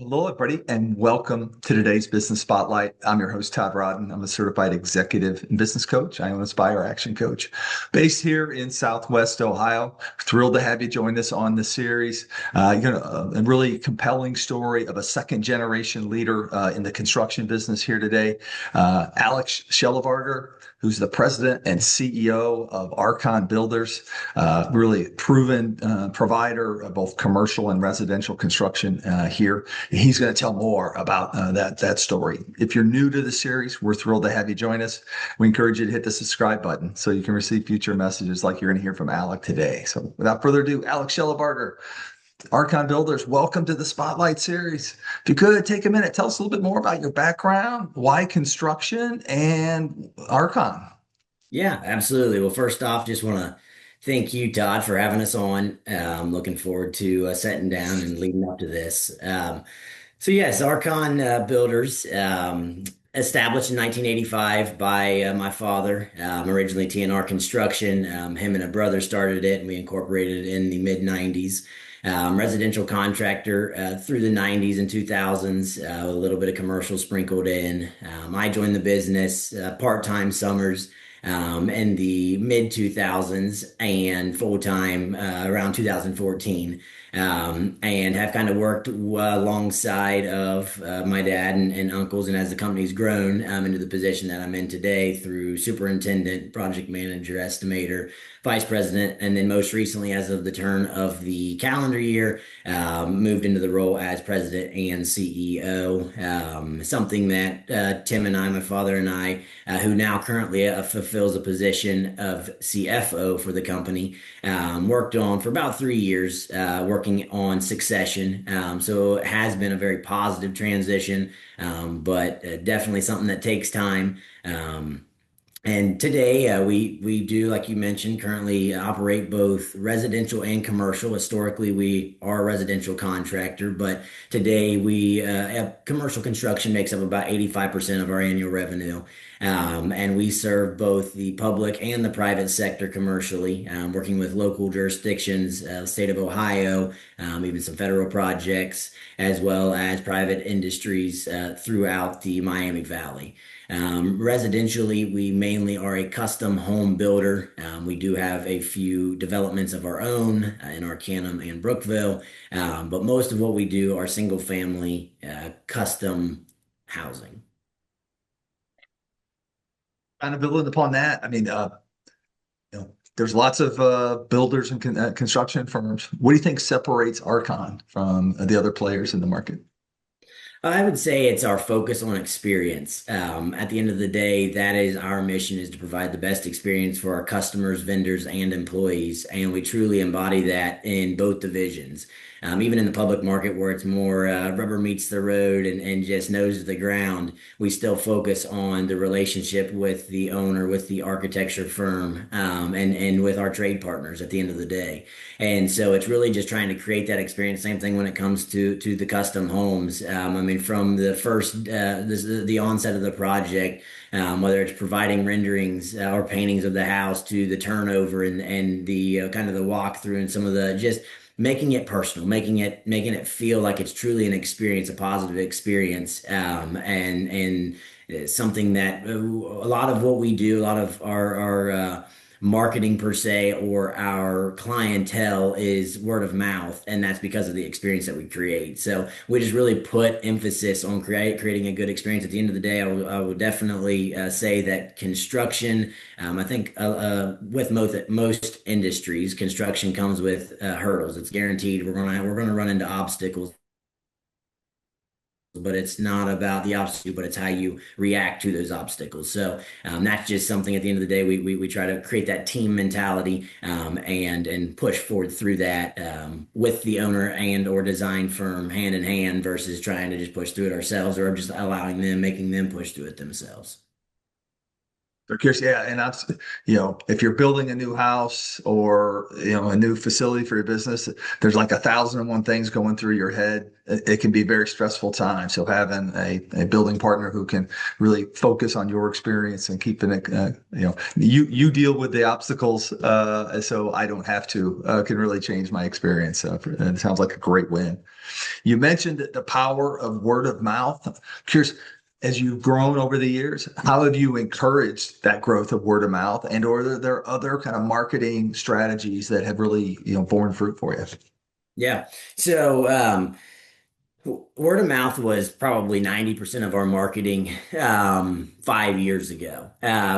Hello, everybody, and welcome to today's Business Spotlight. I'm your host, Todd Rodden. I'm a certified executive and business coach. I am an Aspire Action Coach based here in Southwest Ohio. Thrilled to have you join us on the series. A really compelling story of a second generation leader in the construction business here today. Alec Shellabarger, who's the president and CEO of Arcon Builders, really proven provider of both commercial and residential construction here. He's going to tell more about that story. If you're new to the series, we're thrilled to have you join us. We encourage you to hit the subscribe button so you can receive future messages like you're going to hear from Alec today. So without further ado, Alec Shellabarger, Arcon Builders, welcome to the Spotlight series. If you could take a minute, tell us a little bit more about your background, why construction, and Arcon. Yeah, absolutely. Well, first off, just want to thank you, Todd, for having us on. I'm looking forward to sitting down and leading up to this. Yes, Arcon Builders, established in 1985 by my father, originally TNR Construction. Him and a brother started it, and we incorporated it in the mid 90s. Residential contractor through the 90s and 2000s, a little bit of commercial sprinkled in. I joined the business part-time summers in the mid 2000s and full time around 2014. And have kind of worked alongside of my dad and uncles, and as the company's grown into the position that I'm in today through superintendent, project manager, estimator, vice president, and then most recently, as of the turn of the calendar year, moved into the role as president and CEO. Something that Tim and I, my father and I, who now currently fulfills a position of CFO for the company, worked on for about 3 years, working on succession. So it has been a very positive transition, but definitely something that takes time. And today, we do, like you mentioned, currently operate both residential and commercial. Historically, we are a residential contractor, but today commercial construction makes up about 85% of our annual revenue. And we serve both the public and the private sector commercially, working with local jurisdictions, state of Ohio, even some federal projects, as well as private industries throughout the Miami Valley. Residentially, we mainly are a custom home builder. We do have a few developments of our own in Arcanum and Brookville, but most of what we do are single family custom housing. Kind of building upon that, there's lots of builders and construction firms. What do you think separates Arcon from the other players in the market? I would say it's our focus on experience. At the end of the day, that is our mission, is to provide the best experience for our customers, vendors, and employees. And we truly embody that in both divisions. Even in the public market where it's more rubber meets the road and just nose to the ground, we still focus on the relationship with the owner, with the architecture firm, and with our trade partners at the end of the day. And so it's really just trying to create that experience. Same thing when it comes to the custom homes. From the first the onset of the project, whether it's providing renderings or paintings of the house to the turnover and the kind of the walkthrough and some of the just making it personal, making it feel like it's truly an experience, a positive experience, and something that a lot of what we do, a lot of our marketing per se, or our clientele is word of mouth, and that's because of the experience that we create. So we just really put emphasis on creating a good experience. At the end of the day, I would definitely say that construction, I think with most industries, construction comes with hurdles. It's guaranteed we're gonna run into obstacles, but it's not about the obstacle, but it's how you react to those obstacles. So that's just something. At the end of the day, we try to create that team mentality, and push forward through that, with the owner and or design firm hand in hand, versus trying to just push through it ourselves, or just making them push through it themselves. They're curious, yeah, and if you're building a new house or a new facility for your business, there's like 1,001 things going through your head. It can be a very stressful time. So having a building partner who can really focus on your experience and keeping it, you deal with the obstacles, so I don't have to, can really change my experience. It sounds like a great win. You mentioned the power of word of mouth. Curious, as you've grown over the years, how have you encouraged that growth of word of mouth, and or are there other kind of marketing strategies that have really, borne fruit for you? Yeah. So, word of mouth was probably 90% of our marketing 5 years ago.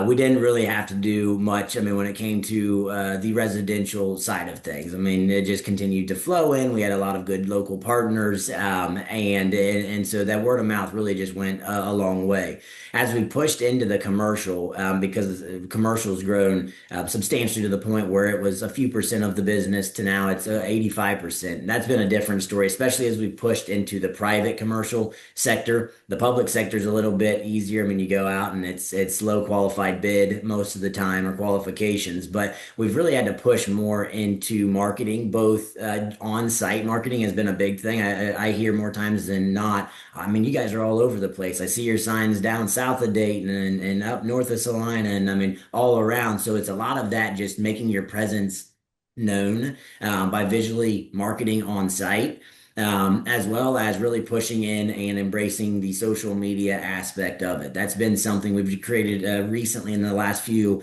We didn't really have to do much. I mean, when it came to the residential side of things, I mean, it just continued to flow in. We had a lot of good local partners, and so that word of mouth really just went a long way. As we pushed into the commercial, because commercial's grown substantially to the point where it was a few percent of the business to now it's 85%. That's been a different story, especially as we pushed into the private commercial sector. The public sector is a little bit easier. I mean, you go out and it's low qualified bid most of the time or qualifications, but we've really had to push more into marketing. Both on-site marketing has been a big thing. I hear more times than not. I mean, you guys are all over the place. I see your signs down south of Dayton and up north of Salina, and I mean all around. So it's a lot of that, just making your presence known by visually marketing on site, as well as really pushing in and embracing the social media aspect of it. That's been something we've created recently in the last few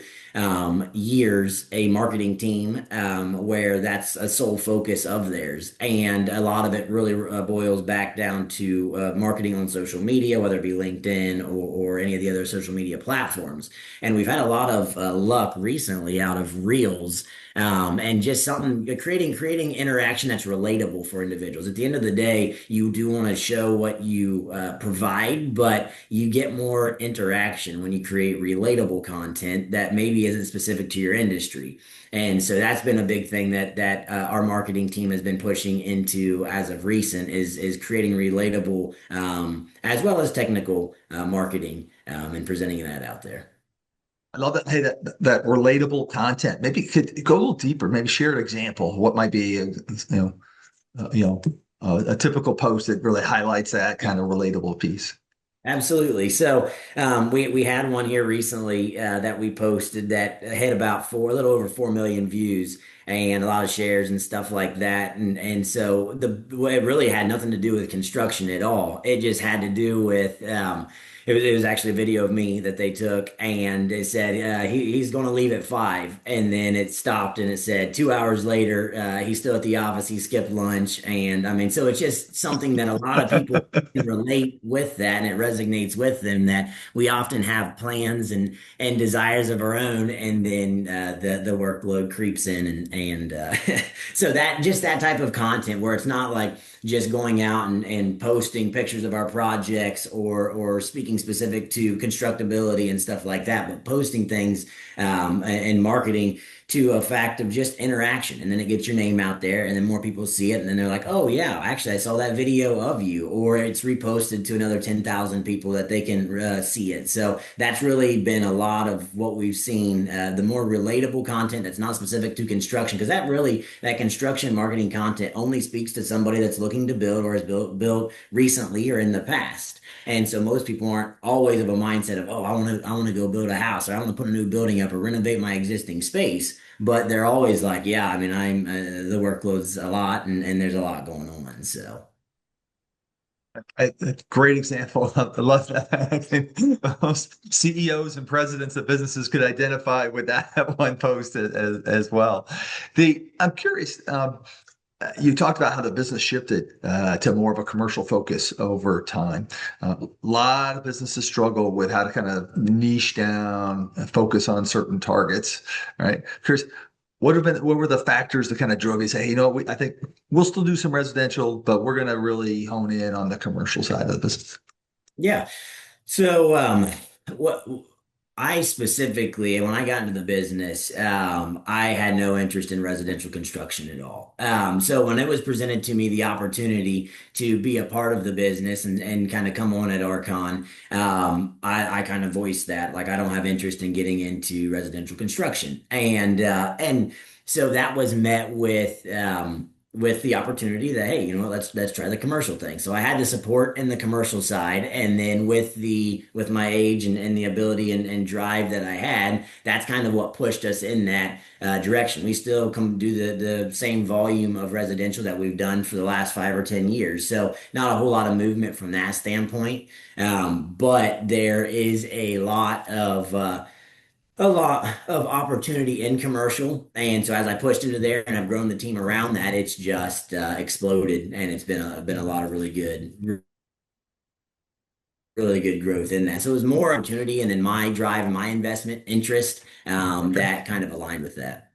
years, a marketing team where that's a sole focus of theirs. And a lot of it really boils back down to marketing on social media, whether it be LinkedIn or any of the other social media platforms. And we've had a lot of luck recently out of Reels, and just something creating interaction that's relatable for individuals. At the end of the day, you do want to show what you provide, but you get more interaction when you create relatable content that maybe isn't specific to your industry. And so that's been a big thing that our marketing team has been pushing into as of recent is creating relatable, as well as technical marketing, and presenting that out there. I love that. Hey, that relatable content. Maybe you could go a little deeper. Maybe share an example of what might be, a typical post that really highlights that kind of relatable piece. Absolutely. So we had one here recently that we posted that had about a little over 4 million views and a lot of shares and stuff like that. And so it really had nothing to do with construction at all. It just had to do with it was actually a video of me that they took, and it said he's going to leave at 5, and then it stopped and it said 2 hours later he's still at the office. He skipped lunch, and I mean, so it's just something that a lot of people can relate with that, and it resonates with them that we often have plans and desires of our own, and then the workload creeps in, and so that type of content where it's not like just going out and posting pictures of our projects or speaking specific to constructability and stuff like that, but posting things and marketing to a fact of just interaction. And then it gets your name out there, and then more people see it. And then they're like, oh, yeah, actually, I saw that video of you. Or it's reposted to another 10,000 people that they can see it. So that's really been a lot of what we've seen. The more relatable content that's not specific to construction, because that construction marketing content only speaks to somebody that's looking to build or has built recently or in the past. And so most people aren't always of a mindset of, oh, I want to go build a house, or I want to put a new building up or renovate my existing space. But they're always like, yeah, I mean, the workload's a lot, and there's a lot going on. So A great example. I love that. I think most CEOs and presidents of businesses could identify with that one post as well. I'm curious. You talked about how the business shifted to more of a commercial focus over time. A lot of businesses struggle with how to kind of niche down, focus on certain targets. Right? Curious, what were the factors that kind of drove you to say, hey, I think we'll still do some residential, but we're going to really hone in on the commercial side of the business. yeah. So what I specifically, when I got into the business, I had no interest in residential construction at all. So when it was presented to me the opportunity to be a part of the business and kind of come on at Arcon, I kind of voiced that like I don't have interest in getting into residential construction, and so that was met with the opportunity that, hey, you know what, let's try the commercial thing. So I had the support in the commercial side, and then with my age and the ability and drive that I had, that's kind of what pushed us in that direction. We still come do the same volume of residential that we've done for the last 5 or 10 years. So not a whole lot of movement from that standpoint. But there is a lot of opportunity in commercial. And so as I pushed into there and I've grown the team around that, it's just exploded, and it's been a lot of really good growth in that. So it was more opportunity, and then my drive and my investment interest Okay. that kind of aligned with that.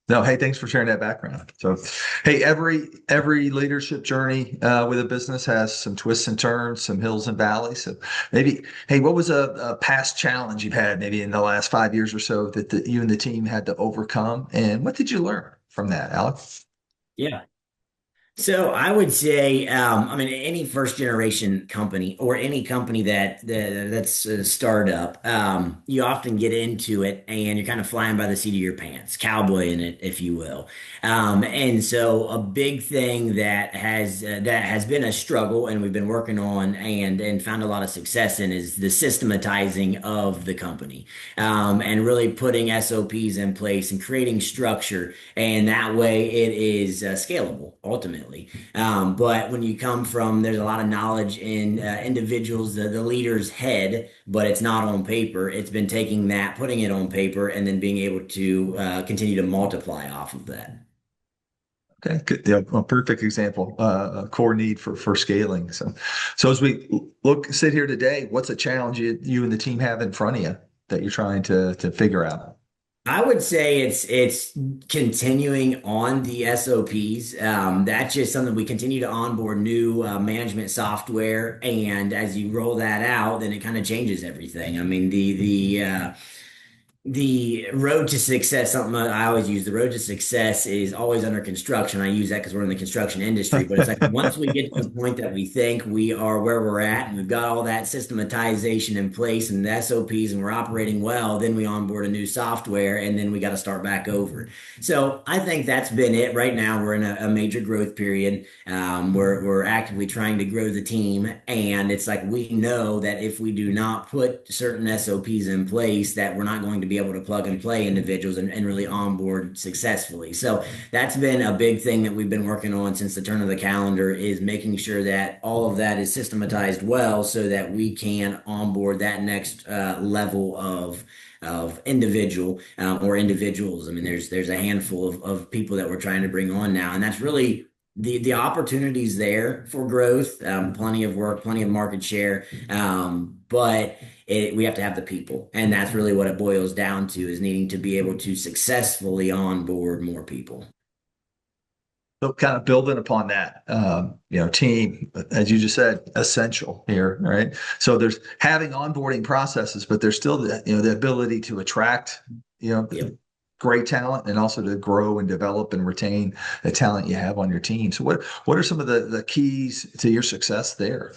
No, hey, thanks for sharing that background. So, hey, every leadership journey with a business has some twists and turns, some hills and valleys. So maybe, hey, what was a past challenge you've had maybe in the last 5 years or so that you and the team had to overcome, and what did you learn from that, Alex? Yeah. So I would say, I mean, any first generation company or any company that's a startup, you often get into it and you're kind of flying by the seat of your pants, cowboy in it, if you will. And so a big thing that has been a struggle, and we've been working on and found a lot of success in, is the systematizing of the company, and really putting SOPs in place and creating structure, and that way it is scalable ultimately. But when you come from, there's a lot of knowledge in individuals, the leader's head, but it's not on paper. It's been taking that, putting it on paper, and then being able to continue to multiply off of that. Okay, good. Yeah, a perfect example, a core need for scaling. So as we sit here today, what's a challenge you and the team have in front of you that you're trying to figure out? I would say it's continuing on the SOPs. That's just something we continue to onboard new management software, and as you roll that out, then it kind of changes everything. I mean, the road to success, something I always use, the road to success is always under construction. I use that because we're in the construction industry, but it's like once we get to the point that we think we are where we're at and we've got all that systematization in place and the SOPs and we're operating well, then we onboard a new software and then we got to start back over. So I think that's been it. Right now, we're in a major growth period. We're actively trying to grow the team, and it's like we know that if we do not put certain SOPs in place, that we're not going to be able to plug and play individuals and really onboard successfully. So that's been a big thing that we've been working on since the turn of the calendar, is making sure that all of that is systematized well so that we can onboard that next level of individual or individuals. I mean, there's a handful of people that we're trying to bring on now, and that's really the opportunities there for growth. Plenty of work, plenty of market share, but we have to have the people, and that's really what it boils down to, is needing to be able to successfully onboard more people. So kind of building upon that, team, as you just said, essential here, right? So there's having onboarding processes, but there's still the ability to attract, Yep. great talent, and also to grow and develop and retain the talent you have on your team. So what are some of the keys to your success there?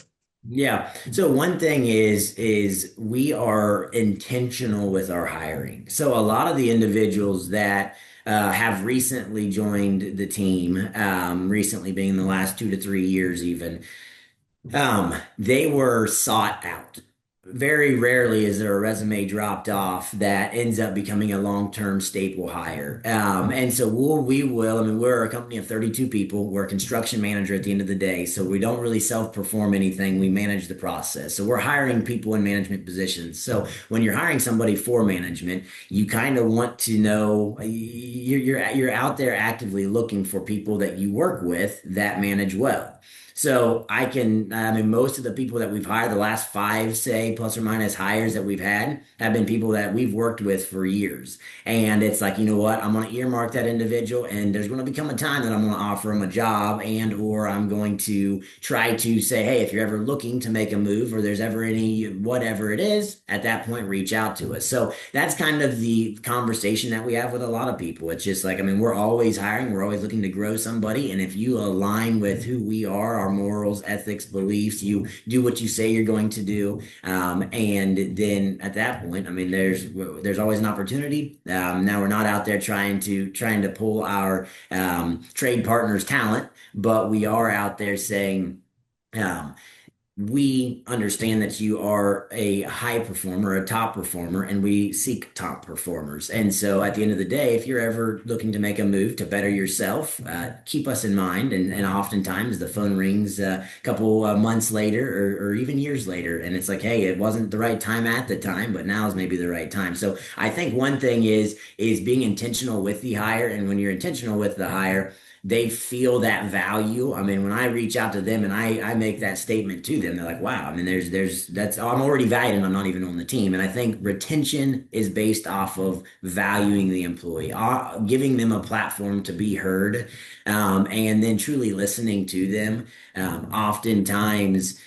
Yeah. So one thing is we are intentional with our hiring. So a lot of the individuals that have recently joined the team, recently being in the last 2 to 3 years even, they were sought out. Very rarely is there a resume dropped off that ends up becoming a long-term staple hire. And so we will, I mean, we're a company of 32 people. We're a construction manager at the end of the day. So we don't really self-perform anything. We manage the process. So we're hiring people in management positions. So when you're hiring somebody for management, you kind of want to know you're out there actively looking for people that you work with that manage well. So I mean, most of the people that we've hired, the last five, say, plus or minus hires that we've had, have been people that we've worked with for years. And it's like, you know what? I'm going to earmark that individual, and there's going to become a time that I'm going to offer them a job, and or I'm going to try to say, hey, if you're ever looking to make a move, or there's ever any whatever it is, at that point, reach out to us. So that's kind of the conversation that we have with a lot of people. It's just like, I mean, we're always hiring, we're always looking to grow somebody, and if you align with who we are, our morals, ethics, beliefs, you do what you say you're going to do, and then at that point, I mean, there's always an opportunity. Now we're not out there trying to pull our trade partners' talent, but we are out there saying. Um, we understand that you are a high performer, a top performer, and we seek top performers. And so at the end of the day, if you're ever looking to make a move to better yourself, keep us in mind. And oftentimes the phone rings a couple months later or even years later. And it's like, hey, it wasn't the right time at the time, but now is maybe the right time. So I think one thing is being intentional with the hire. And when you're intentional with the hire, they feel that value. I mean, when I reach out to them and I make that statement to them, they're like, wow, I mean, that's, I'm already valued and I'm not even on the team. And I think retention is based off of valuing the employee, giving them a platform to be heard, and then truly listening to them. Oftentimes,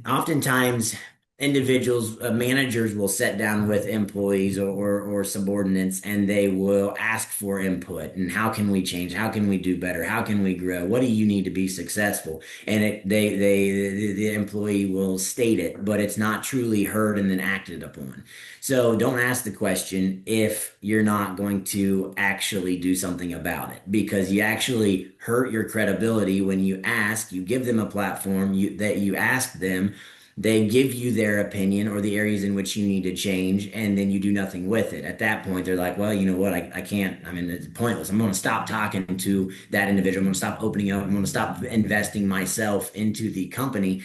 oftentimes individuals managers will sit down with employees or subordinates, and they will ask for input, and how can we change, how can we do better, how can we grow, what do you need to be successful, and the employee will state it, but it's not truly heard and then acted upon. So don't ask the question if you're not going to actually do something about it, because you actually hurt your credibility when you ask, you give them a platform, that you ask them, they give you their opinion or the areas in which you need to change, and then you do nothing with it. At that point, they're like, well, you know what? I can't. I mean, it's pointless. I'm going to stop talking to that individual. I'm going to stop opening up. I'm going to stop investing myself into the company,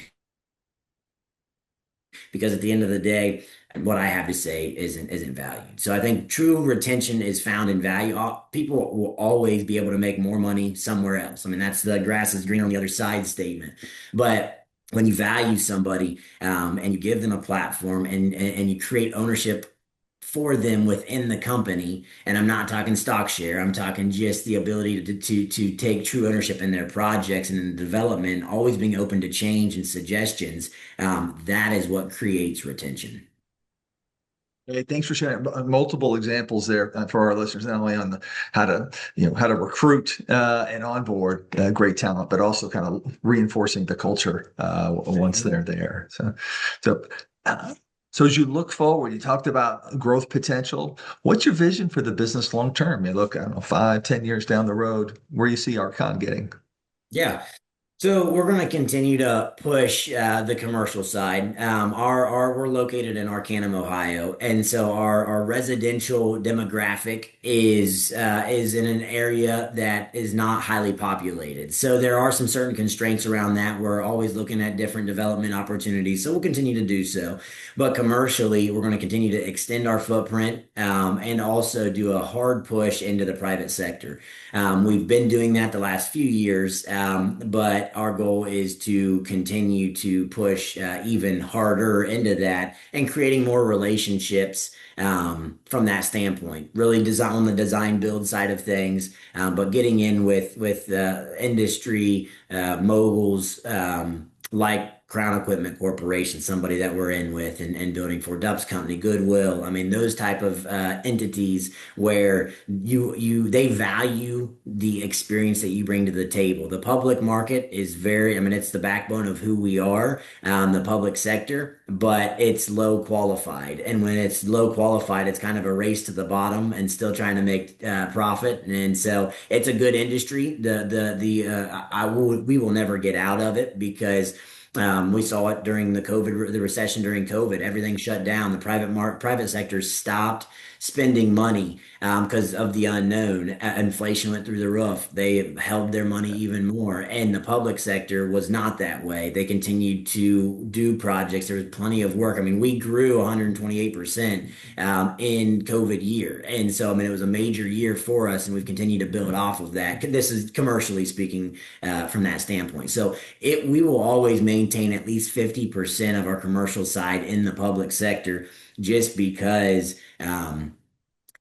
because at the end of the day, what I have to say isn't valued. So I think true retention is found in value. People will always be able to make more money somewhere else. I mean, that's the grass is green on the other side statement. But when you value somebody, and you give them a platform, and you create ownership for them within the company, and I'm not talking stock share, I'm talking just the ability to take true ownership in their projects and in development, always being open to change and suggestions. That is what creates retention. Hey, thanks for sharing multiple examples there for our listeners, not only on the how to recruit and onboard great talent, but also kind of reinforcing the culture once they're there. So, uh, so as you look forward, you talked about growth potential. What's your vision for the business long term? You look, I don't know, 5, 10 years down the road, where you see Arcon getting? Yeah. So we're going to continue to push the commercial side. We're located in Arcanum, Ohio, and so our residential demographic is in an area that is not highly populated. So there are some certain constraints around that. We're always looking at different development opportunities, so we'll continue to do so. But commercially, we're going to continue to extend our footprint, and also do a hard push into the private sector. We've been doing that the last few years, but our goal is to continue to push even harder into that and creating more relationships, from that standpoint. Really design on the design build side of things, but getting in with industry moguls, like Crown Equipment Corporation, somebody that we're in with, and building for Dubs Company, Goodwill. I mean, those type of entities where they value the experience that you bring to the table. The public market is very, I mean, it's the backbone of who we are, the public sector, but it's low qualified. And when it's low qualified, it's kind of a race to the bottom and still trying to make profit. And so it's a good industry. We will never get out of it, because we saw it during the recession during COVID. Everything shut down. The private sector stopped. spending money because of the unknown. Inflation went through the roof. They held their money even more. And the public sector was not that way. They continued to do projects. There was plenty of work. I mean, we grew 128% in COVID year. And so, I mean, it was a major year for us, and we've continued to build off of that. This is commercially speaking from that standpoint. So we will always maintain at least 50% of our commercial side in the public sector just because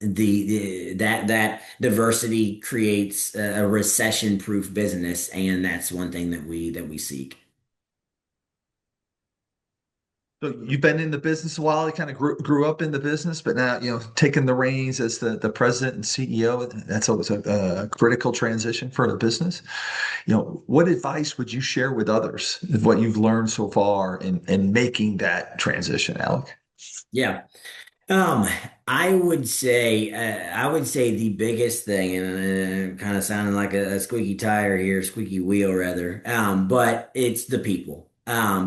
that diversity creates a recession-proof business, and that's one thing that we seek. So you've been in the business a while. You kind of grew up in the business, but now, taking the reins as the president and CEO, that's always a critical transition for the business. What advice would you share with others of what you've learned so far in making that transition, Alec? Yeah. Um, I would say the biggest thing, and kind of sounding like a squeaky tire here, squeaky wheel rather, but it's the people.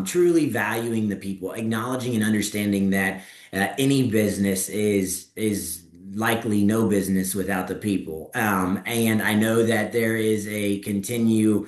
Truly valuing the people, acknowledging and understanding that any business is likely no business without the people. And I know that there is a continued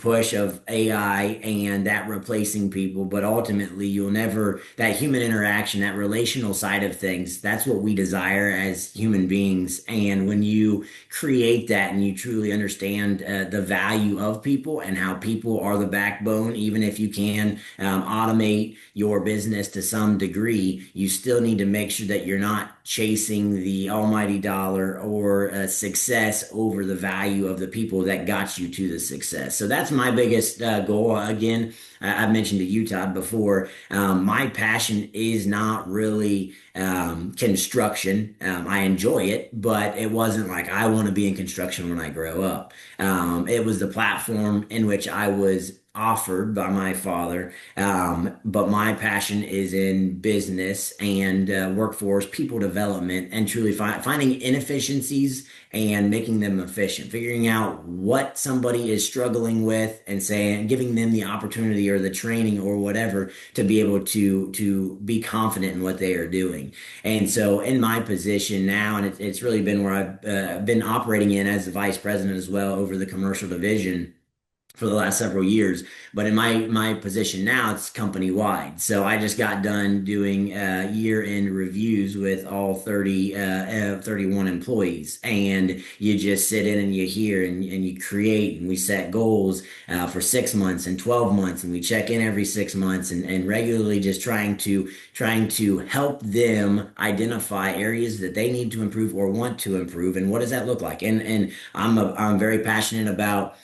push of AI and that replacing people, but ultimately you'll never, that human interaction, that relational side of things, that's what we desire as human beings. And when you create that and you truly understand the value of people and how people are the backbone, even if you can automate your business to some degree, you still need to make sure that you're not chasing the almighty dollar or success over the value of the people that got you to the success. So that's my biggest goal. Again, I mentioned to you, Todd, before. My passion is not really construction. I enjoy it, but it wasn't like I want to be in construction when I grow up. It was the platform in which I was offered by my father. But my passion is in business and workforce, people development, and truly finding inefficiencies and making them efficient, figuring out what somebody is struggling with and saying, giving them the opportunity or the training or whatever to be able to be confident in what they are doing. And so in my position now, and it's really been where I've been operating in as the vice president as well over the commercial division for the last several years. But in my position now, it's company wide. So I just got done doing year end reviews with all 31 employees. And you just sit in and you hear and you create, and we set goals for 6 months and 12 months. And we check in every 6 months and regularly just trying to help them identify areas that they need to improve or want to improve. And what does that look like? And I'm very passionate about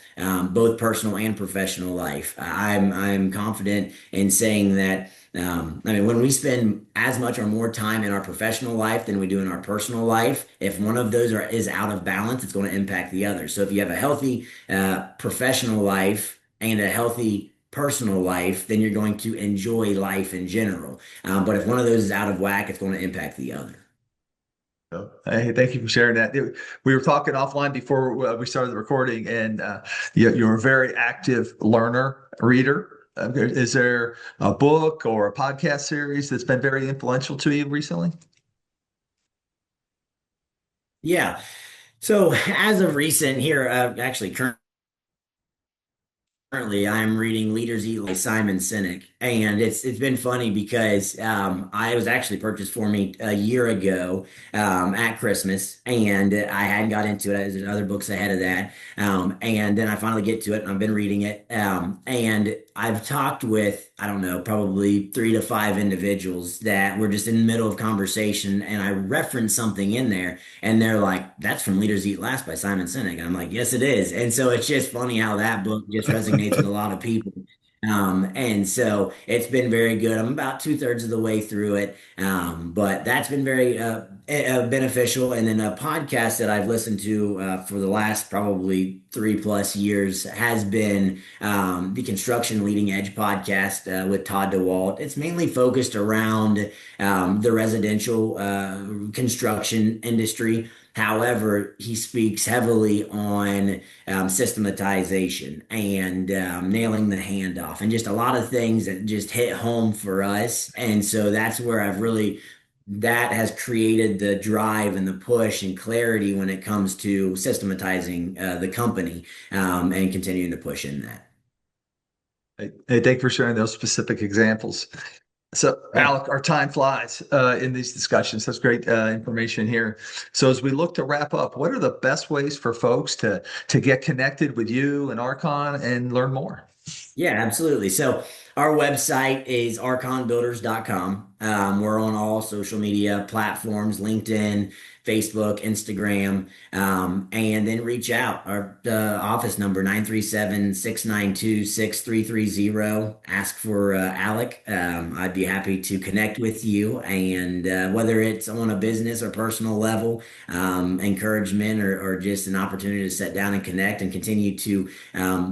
both personal and professional life. I'm confident in saying that. I mean, when we spend as much or more time in our professional life than we do in our personal life, if one of those is out of balance, it's going to impact the other. So if you have a healthy professional life and a healthy personal life, then you're going to enjoy life in general. But if one of those is out of whack, it's going to impact the other. Hey, thank you for sharing that. We were talking offline before we started the recording, and you're a very active learner, reader. Is there a book or a podcast series that's been very influential to you recently? Yeah. So as of recent here, actually currently, I'm reading Leaders Eat by Simon Sinek, and it's been funny because I was actually purchased for me a year ago at Christmas, and I hadn't got into it. There's other books ahead of that, and then I finally get to it, and I've been reading it, and I've talked with, I don't know, probably 3 to 5 individuals that were just in the middle of conversation, and I referenced something in there, and they're like, "That's from Leaders Eat Last by Simon Sinek." And I'm like, "Yes, it is." And so it's just funny how that book just resonates with a lot of people. And so it's been very good. I'm about 2/3 of the way through it. But that's been very beneficial. And then a podcast that I've listened to for the last probably 3+ years has been the Construction Leading Edge podcast with Todd DeWalt. It's mainly focused around the residential construction industry. However, he speaks heavily on systematization and nailing the handoff and just a lot of things that just hit home for us. And so that's where I've really that has created the drive and the push and clarity when it comes to systematizing the company and continuing to push in that. Hey, thank you for sharing those specific examples. So, Yeah. Alec, our time flies in these discussions. That's great information here. So, as we look to wrap up, what are the best ways for folks to get connected with you and Arcon and learn more? Yeah, absolutely. So our website is arconbuilders.com. We're on all social media platforms, LinkedIn, Facebook, Instagram, and then reach out. Our office number, 937-692-6330. Ask for Alec. I'd be happy to connect with you. And whether it's on a business or personal level, encouragement or just an opportunity to sit down and connect and continue to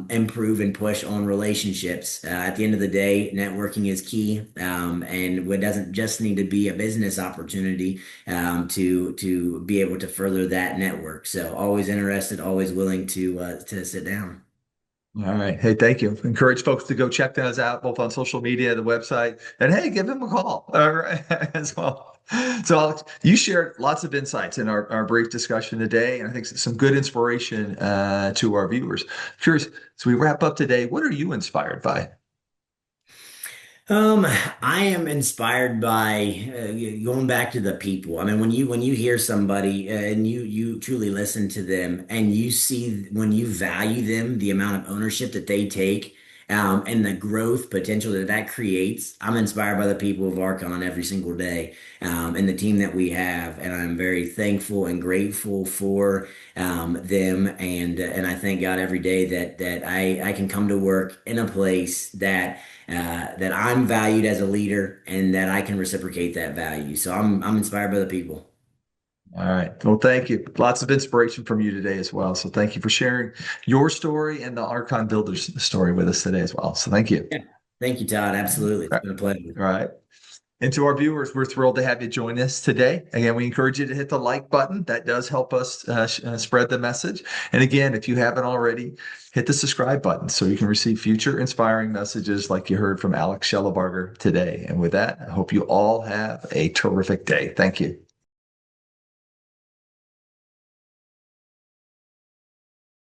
improve and push on relationships. At the end of the day, networking is key, and it doesn't just need to be a business opportunity to be able to further that network. So always interested, always willing to sit down. All right. Hey, thank you. Encourage folks to go check those out both on social media, the website, and hey, give them a call as well. So, Alex, you shared lots of insights in our brief discussion today, and I think some good inspiration to our viewers. Curious, as we wrap up today, what are you inspired by? I am inspired by going back to the people. I mean, when you hear somebody and you truly listen to them and you see when you value them, the amount of ownership that they take, and the growth potential that that creates, I'm inspired by the people of Arcon every single day, and the team that we have, and I'm very thankful and grateful for them, and I thank God every day that I can come to work in a place that I'm valued as a leader and that I can reciprocate that value. So I'm inspired by the people. All right. Well, thank you. Lots of inspiration from you today as well. So, thank you for sharing your story and the Arcon Builders story with us today as well. So, thank you. Yeah. Thank you, Todd. Absolutely. It's All been a pleasure. right. And to our viewers, we're thrilled to have you join us today. Again, we encourage you to hit the like button. That does help us spread the message. And again, if you haven't already, hit the subscribe button so you can receive future inspiring messages like you heard from Alec Shellabarger today. And with that, I hope you all have a terrific day. Thank you.